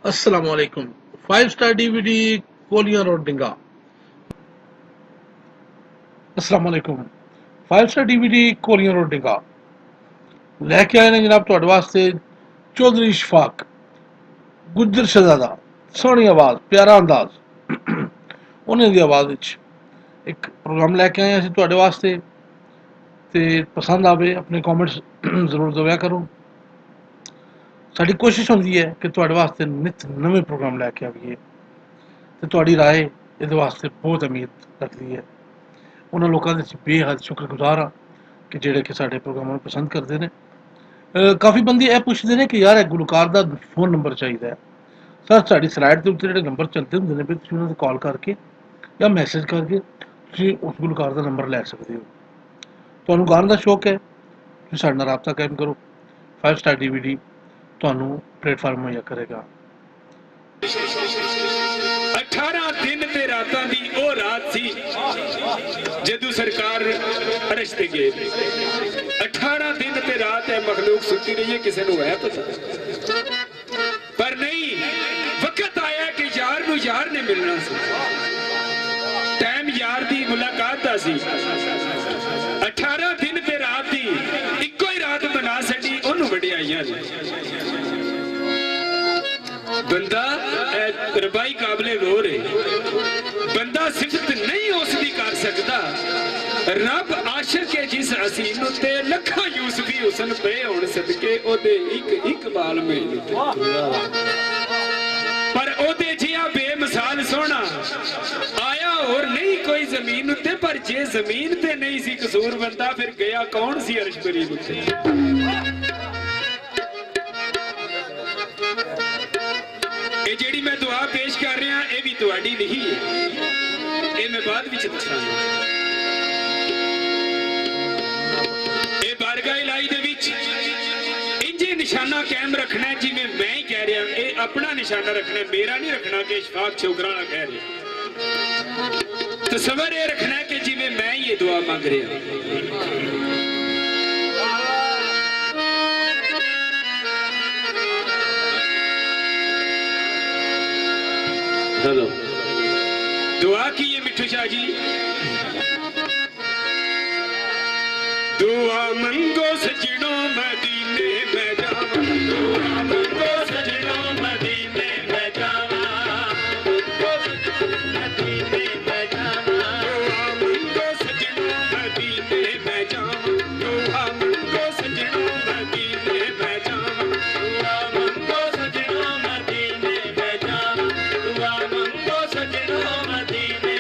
असलामुअलैकुम। 5 star DVD कोलियां road डिंगा। असलामुअलैकुम। 5 star DVD कोलियां road डिंगा लैके आए ने जनाब तुहाडे वास्ते चौधरी इशफाक गुज्जर शहजादा। सोहनी आवाज, प्यारा अंदाज। उन्हें दी आवाज विच एक प्रोग्राम लैके आए असीं तुहाडे वास्ते। ते पसंद आवे अपने कॉमेंट्स जरूर दव्या करो। साडी कोशिश होंदी है कि तुहाडे वास्ते नित नਵੇਂ प्रोग्राम लैके आवीए ते तुहाडी राय ਇਹਦੇ वास्ते बहुत अहमियत रखदी है। उन्हां लोकां दे ਅਸੀਂ बेहद शुक्रगुजार हाँ कि ਜਿਹੜੇ ਕਿ ਸਾਡੇ ਪ੍ਰੋਗਰਾਮਾਂ ਨੂੰ ਪਸੰਦ ਕਰਦੇ ਨੇ। ਕਾਫੀ ਬੰਦੇ ਇਹ ਪੁੱਛਦੇ ਨੇ ਕਿ ਯਾਰ ਇਹ ਗੁਲਕਾਰ ਦਾ ਫੋਨ ਨੰਬਰ ਚਾਹੀਦਾ ਹੈ। ਸਰ ਸਾਡੀ ਸਲਾਈਡ ਦੇ ਉੱਤੇ ਜਿਹੜੇ ਨੰਬਰ ਚੱਲਦੇ ਹੁੰਦੇ ਨੇ ਵੀ ਤੁਸੀਂ ਉਹਨਾਂ ਨੂੰ ਕਾਲ ਕਰਕੇ ਜਾਂ ਮੈਸੇਜ ਕਰਕੇ ਤੁਸੀਂ ਉਸ ਗੁਲਕਾਰ ਦਾ ਨੰਬਰ ਲੈ ਸਕਦੇ ਹੋ। ਤੁਹਾਨੂੰ ਗਾਣ ਦਾ ਸ਼ੌਕ ਹੈ, ਤੁਸੀਂ ਸਾਡੇ ਨਾਲ ਰਾਬਤਾ ਕਾਇਮ ਕਰੋ। 5 स्टार DVD ਤੁਹਾਨੂੰ ਪਲੇਟਫਾਰਮ ਮੁਹੱਈਆ ਕਰੇਗਾ। 18 दिन ਤੇ ਰਾਤਾਂ ਦੀ ਉਹ ਰਾਤ ਸੀ ਜਦੋਂ ਸਰਕਾਰ ਅਰਸ਼ ਤੇ ਗਏ। 18 दिन ਤੇ ਰਾਤ ਹੈ ਮਖਲੂਕ ਸੁੱਤੀ ਰਹੀ ਹੈ, ਕਿਸੇ ਨੂੰ ਹੈ ਪਤਾ ਪਰ ਨਹੀਂ। ਵਕਤ ਆਇਆ ਕਿ ਯਾਰ ਨੂੰ ਯਾਰ ਨੇ ਮਿਲਣਾ ਸੀ, ਟਾਈਮ ਯਾਰ ਦੀ ਮੁਲਾਕਾਤ ਦਾ ਸੀ। 18 दिन ਤੇ ਰਾਤ ਦੀ ਇੱਕੋ ਹੀ ਰਾਤ ਬਣਾ ਛੱਡੀ ਉਹਨੂੰ ਵਡਿਆਈਆਂ ਨੇ। ਬੰਦਾ ਰਬਾਈ ਕਾਬਲੇ ਗੌਰ ਹੈ, ਬੰਦਾ ਸਿਫਤ ਨਹੀਂ ਉਸ ਦੀ ਕਰ ਸਕਦਾ। ਰੱਬ ਆਸ਼ਿਕ ਹੈ ਜਿਸ ਹਸੀਨ ਉੱਤੇ ਲੱਖਾਂ ਯੂਸਫੀ ਹੁਸਨ ਪਏ ਹੋਣ ਸਦਕੇ ਉਹਦੇ ਇੱਕ ਇੱਕ ਬਾਲ ਮੇਲ ਪਰ ਉਹਦੇ ਜਿਹਾ ਬੇਮਿਸਾਲ ਸੋਹਣਾ ਆਇਆ ਹੋਰ ਨਹੀਂ ਕੋਈ ਜ਼ਮੀਨ ਉੱਤੇ। ਪਰ ਜੇ ਜ਼ਮੀਨ ਤੇ ਨਹੀਂ ਸੀ ਕਸੂਰ ਬੰਦਾ ਫਿਰ ਗਿਆ ਕੌਣ ਸੀ ਅਰਸ਼ ਕਰੀਮ ਉੱਤੇ। ਇਹ ਜਿਹੜੀ ਮੈਂ ਦੁਆ ਪੇਸ਼ ਕਰ ਰਿਹਾ ਇਹ ਵੀ ਤੁਹਾਡੀ ਨਹੀਂ ਹੈ, ਇਹ ਮੈਂ ਬਾਅਦ ਵਿੱਚ ਦੱਸਾਂਗਾ। ਇਹ ਬਾਰਗਾਹ ਇਲਾਹੀ ਦੇ ਵਿੱਚ ਇੰਜੇ ਨਿਸ਼ਾਨਾ ਕਾਇਮ ਰੱਖਣਾ ਜਿਵੇਂ ਮੈਂ ਹੀ ਕਹਿ ਰਿਹਾ। ਇਹ ਆਪਣਾ ਨਿਸ਼ਾਨਾ ਰੱਖਣਾ, ਮੇਰਾ ਨਹੀਂ ਰੱਖਣਾ ਕਿ ਇਸ਼ਫਾਕ ਚੋਗਰਾ ਵਾਲਾ ਕਹਿ ਰਿਹਾ। ਤਸਵਰ ਇਹ ਰੱਖਣਾ ਕਿ ਜਿਵੇਂ ਮੈਂ ਹੀ ਇਹ ਦੁਆ ਮੰਗ ਰਿਹਾ। हेलो दुआ की ये मिठू शाह जी। दुआ मंगो सजनों मदीने में जावा, दुआ मंगो सजनों मदीने में जावा, मदीने में जावा, दुआ मंगो सजनों मदीने में जावा, दुआ मंगो सजनों मदीने में जावा, दुआ मंगो सजनों मदीने में जावा, दुआ मंगो सजनों मदीने में जावा, दुआ मंगो सजनों मदीने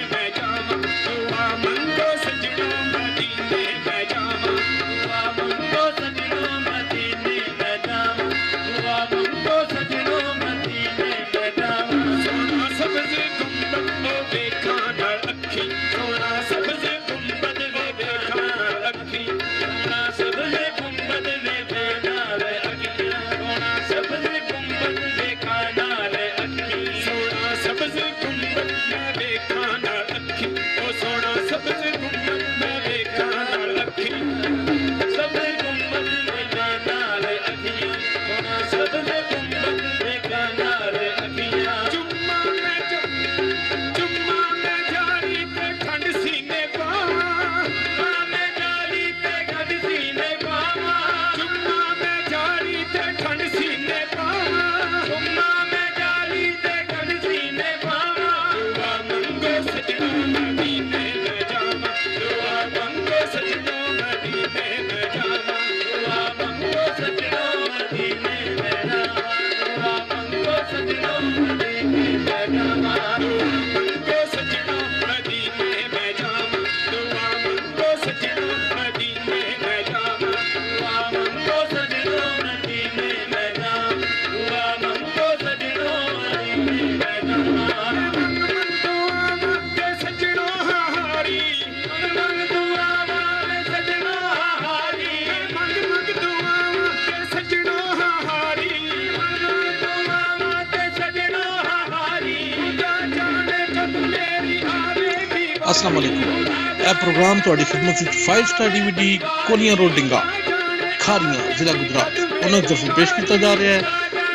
में जावा, दुआ मंगो सजनों मदीने में जावा, दुआ मंगो सजनों मदीने में जावा, दुआ मंगो सजनों मदीने में जावा। सोना सब्ज़ गुंबद वो देखा ना अखी, सोना सब्ज़ गुंबद वे देखा ना अखी, सोना सब्ज़ गुंबद वे देखा ना अखी, सोना सब्ज़ गुंबद देखा ना अखी, सोना सब्ज़ गुंबद मैं देखा ना अखी, ओ सोना सब्ज़ गुंबद मैं देखा ना अखी, सब्ज़ गुंबद देखा ना अखी, सोना सब्ज़ गुंबद देखा ना अखियां। चुम्मा मैं जारी ते ठंड सीने पावा, मैं जारी ते ठंड सीने पावा, चुम्मा मैं जारी ते ठंड सीने पावा, चुम्मा मैं जारी ते ठंड सीने पावा। दुआ मंगो सजनों मदीने में जावा, दुआ मंगो सजनों मदीने में जावा, दुआ मंगो सजनों मदीने में जावा, दुआ मंगो सजनों मदीने में जावा, दुआ मंगो सजनों मदीने में जावा, दुआ मंगो सजनों मदीने में जावा, दुआ मंगो सजनों मदीने में जावा, दुआ मंगो सजनों मदीने में जावा। सजनों हारी मंग दुआ वाले सजनों हारी, मंग दुआ वाले सजनों हारी, मंग दुआ वाले सजनों हारी, जाने कब मेरी आवेगी। अस्सलाम वालेकुम। ਇਹ ਪ੍ਰੋਗਰਾਮ ਤੁਹਾਡੀ ਖਿਦਮਤ ਵਿੱਚ 5 स्टार DVD ਕੋਲੀਆਂ ਰੋਡ ਡਿੰਗਾ ਖਾਰੀਆਂ ਜ਼ਿਲ੍ਹਾ ਗੁਜਰਾਤ ਉਹਨਾਂ ਦੀ ਤਰਫੋਂ ਪੇਸ਼ ਕੀਤਾ ਜਾ ਰਿਹਾ ਹੈ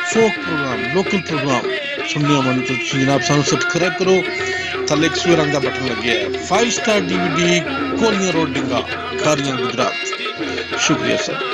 ਫੋਕ ਪ੍ਰੋਗਰਾਮ ਲੋਕਲ ਪ੍ਰੋਗਰਾਮ ਸੁਣਨੇ ਵਾਲੀ ਤਾਂ ਤੁਸੀਂ ਜਨਾਬ ਸਾਨੂੰ ਸਬਸਕ੍ਰਾਈਬ ਕਰੋ ਥੱਲੇ ਇੱਕ ਸੂਏ ਰੰਗ ਦਾ ਬਟਨ ਲੱਗਿਆ ਹੈ 5 ਸਟਾਰ DVD ਕੋਲੀਆਂ ਰੋਡ ਡਿੰਗਾ ਖਾਰੀਆਂ ਗੁਜਰਾਤ ਸ਼ੁਕਰੀਆ ਸਰ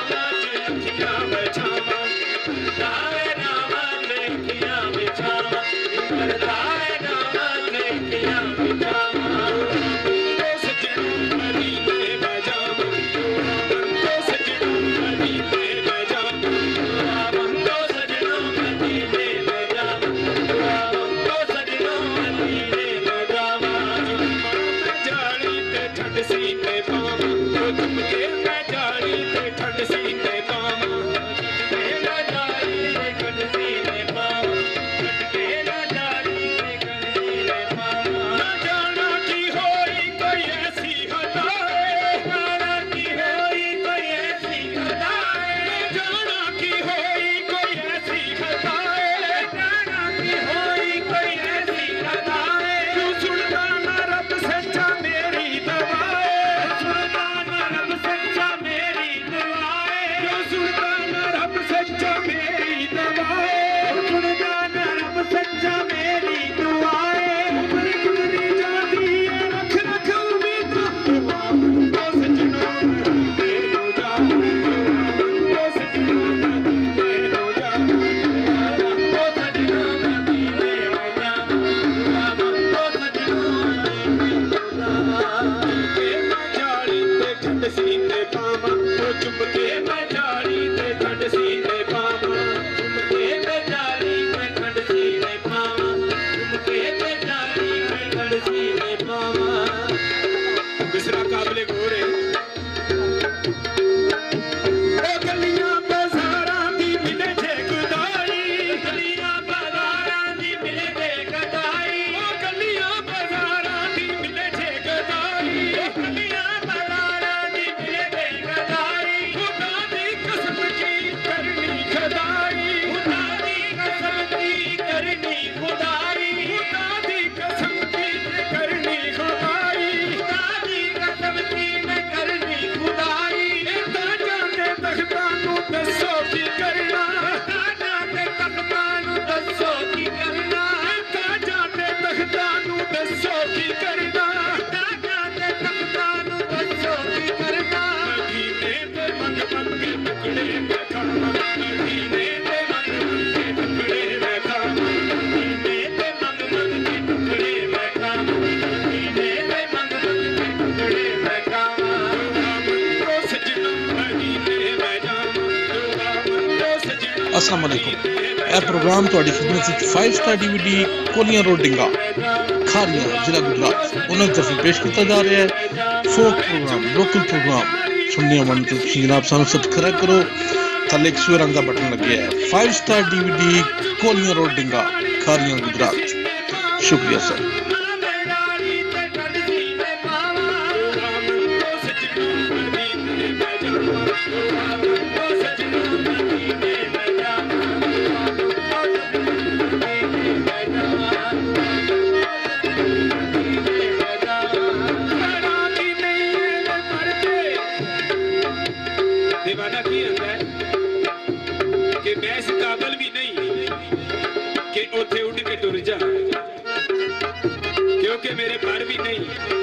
अस्सलाम वालेकुम यह प्रोग्राम ਤੁਹਾਡੀ ਖidmat ਵਿੱਚ 5 ਸਟਾਰ DVD ਕੋਲੀਆਂ ਰੋਡ ਡਿੰਗਾ ਖਾਰੀਆਂ ਜ਼ਿਲ੍ਹਾ ਗੁਜਰਾਤ ਉਹਨਾਂ ਦੀ ਤਰਫੋਂ ਪੇਸ਼ ਕੀਤਾ ਜਾ ਰਿਹਾ ਹੈ ਫੋਕ ਪ੍ਰੋਗਰਾਮ ਲੋਕਲ ਪ੍ਰੋਗਰਾਮ ਸੁਣਨੇ ਵਾਲੀ ਤਾਂ ਤੁਸੀਂ ਜਨਾਬ ਸਾਨੂੰ ਸਬਸਕ੍ਰਾਈਬ ਕਰੋ ਥੱਲੇ ਇੱਕ ਸੂਏ ਰੰਗ ਦਾ ਬਟਨ ਲੱਗਿਆ ਹੈ 5 ਸਟਾਰ DVD ਕੋਲੀਆਂ ਰੋਡ ਡਿੰਗਾ ਖਾਰੀਆਂ ਗੁਜਰਾਤ ਸ਼ੁਕਰੀਆ ਸਰ दीवाना की होता है कि मैं इस काबिल भी नहीं कि उथे उड़ के टुर जा क्योंकि मेरे पर भी नहीं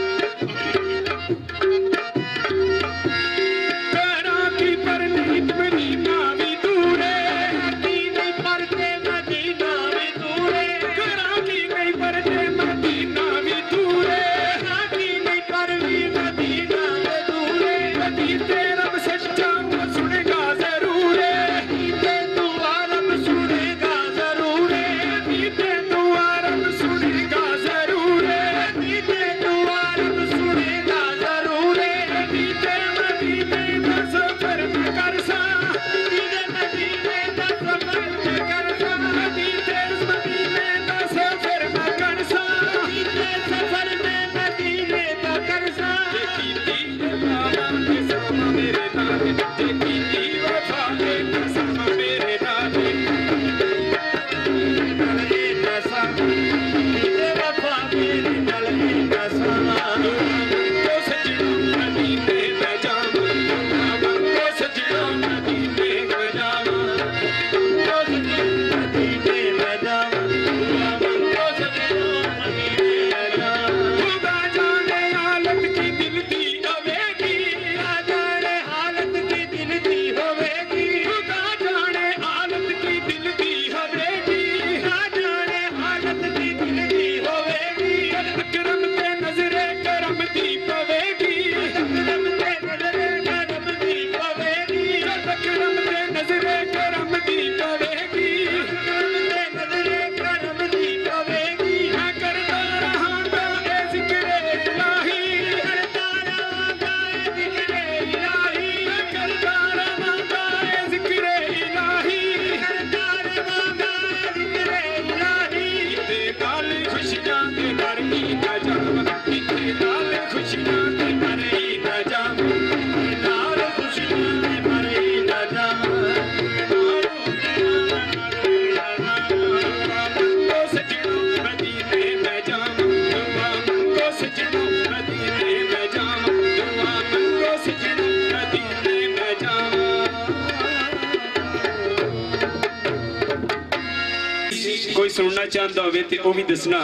सुनना चाहता हो तो वह भी दसना।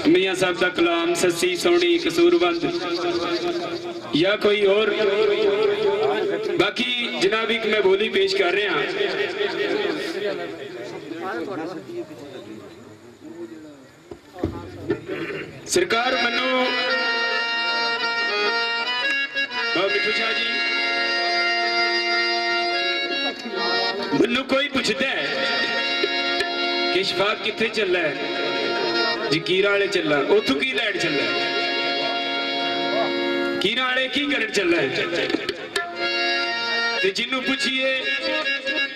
मियाँ साहब का कलाम सस्सी सोहनी कसूरबंद या कोई और। बाकी जनाब एक मैं बोली पेश कर रहा। सरकार मनो मिठू शाह जी, मनु कोई पूछता है कि शफाक किथे चला है, जकीरा वाले चला, उथों की लैन चला, कीरा वाले की करन चला है। ते जिन्हों पूछिए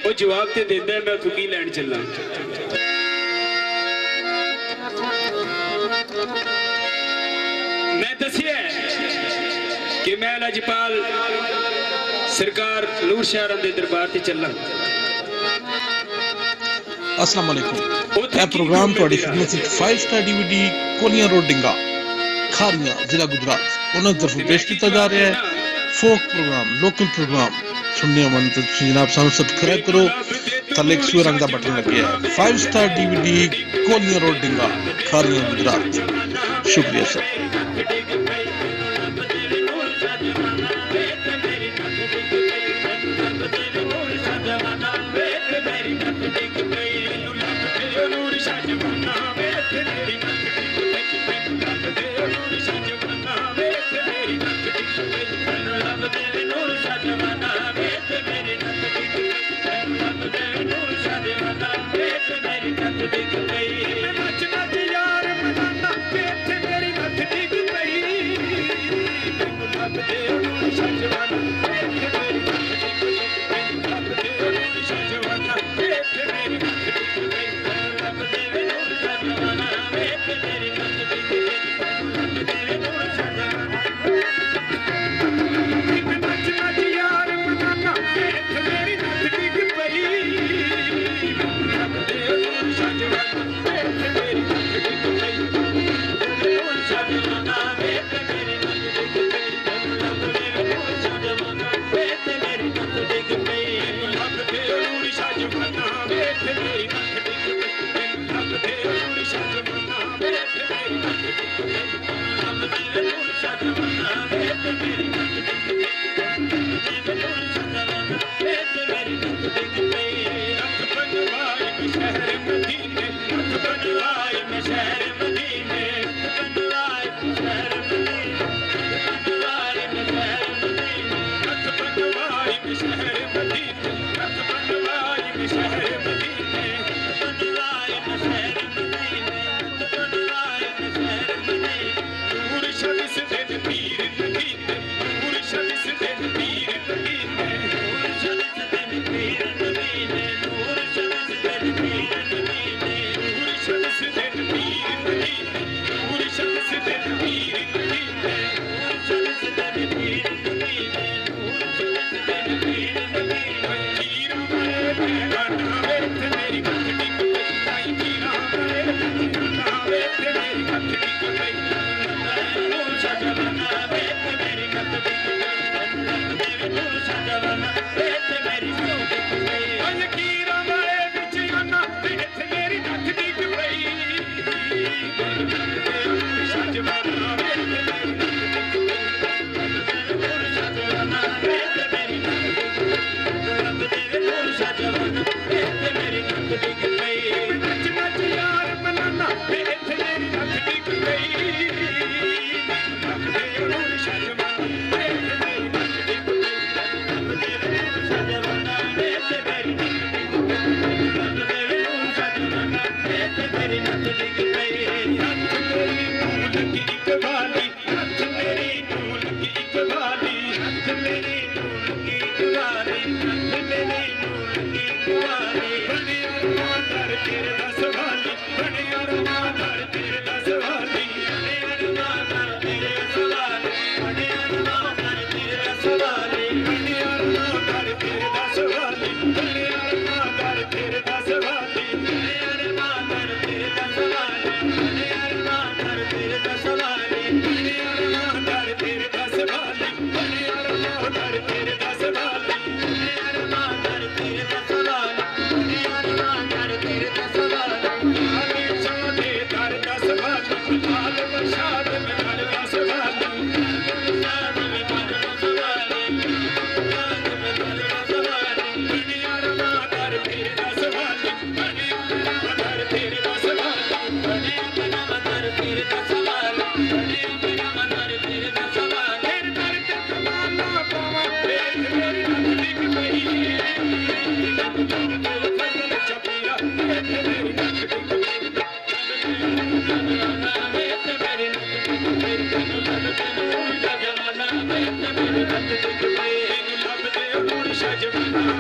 वो जवाब ते देता है मैं उथों की लैन चला। मैं दसिया कि मैं लजपाल सरकार नूर शहर के दरबार से चला। अस्सलाम वालेकुम। यह प्रोग्राम ਤੁਹਾਡੀ ਖidmat ਵਿੱਚ 5 ਸਟਾਰ DVD ਕੋਲੀਆਂ ਰੋਡ ਡਿੰਗਾ ਖਾਰੀਆਂ ਜ਼ਿਲ੍ਹਾ ਗੁਜਰਾਤ ਉਹਨਾਂ ਤਰਫ ਪੇਸ਼ ਕੀਤਾ ਜਾ ਰਿਹਾ ਹੈ। ਫੋਕ ਪ੍ਰੋਗਰਾਮ, ਲੋਕਲ ਪ੍ਰੋਗਰਾਮ ਸੁਣਨੇ ਮਨ ਤੇ ਤੁਸੀਂ ਜਨਾਬ ਸਾਨੂੰ ਸਬਸਕ੍ਰਾਈਬ ਕਰੋ। ਥੱਲੇ ਇੱਕ ਸੂਰ ਰੰਗ ਦਾ ਬਟਨ ਲੱਗਿਆ ਹੈ। 5 ਸਟਾਰ DVD ਕੋਲੀਆਂ ਰੋਡ ਡਿੰਗਾ ਖਾਰੀਆਂ ਗੁਜਰਾਤ। ਸ਼ੁਕਰੀਆ ਸਰ।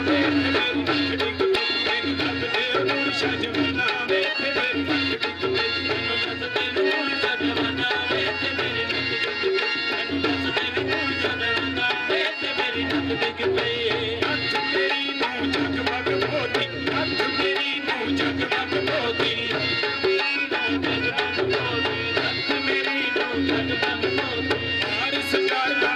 ਵੇ ਤੇ ਮੇਰੀ ਨੱਕ ਡਿੱਗ ਪਈ ਮੈਨੂੰ ਦੱਸਦੇ ਨੂੰ ਸ਼ਜਵਾਨਾ ਵੇ ਤੇ ਮੇਰੀ ਨੱਕ ਡਿੱਗ ਪਈ ਮੈਨੂੰ ਦੱਸਦੇ ਨੂੰ ਸ਼ਜਵਾਨਾ ਵੇ ਤੇ ਮੇਰੀ ਨੱਕ ਡਿੱਗ ਪਈ ਮੈਨੂੰ ਦੱਸਦੇ ਨੂੰ ਸ਼ਜਵਾਨਾ ਵੇ ਤੇ ਮੇਰੀ ਨੱਕ ਡਿੱਗ ਪਈ ਅੱਖ ਮੇਰੀ ਨੂੰ ਜਗਮਗ ਮੋਤੀ ਅੱਖ ਮੇਰੀ ਨੂੰ ਜਗਮਗ ਮੋਤੀ ਅੱਖ ਮੇਰੀ ਨੂੰ ਜਗਮਗ ਮੋਤੀ ਹਾਰ ਸਜਾਦਾ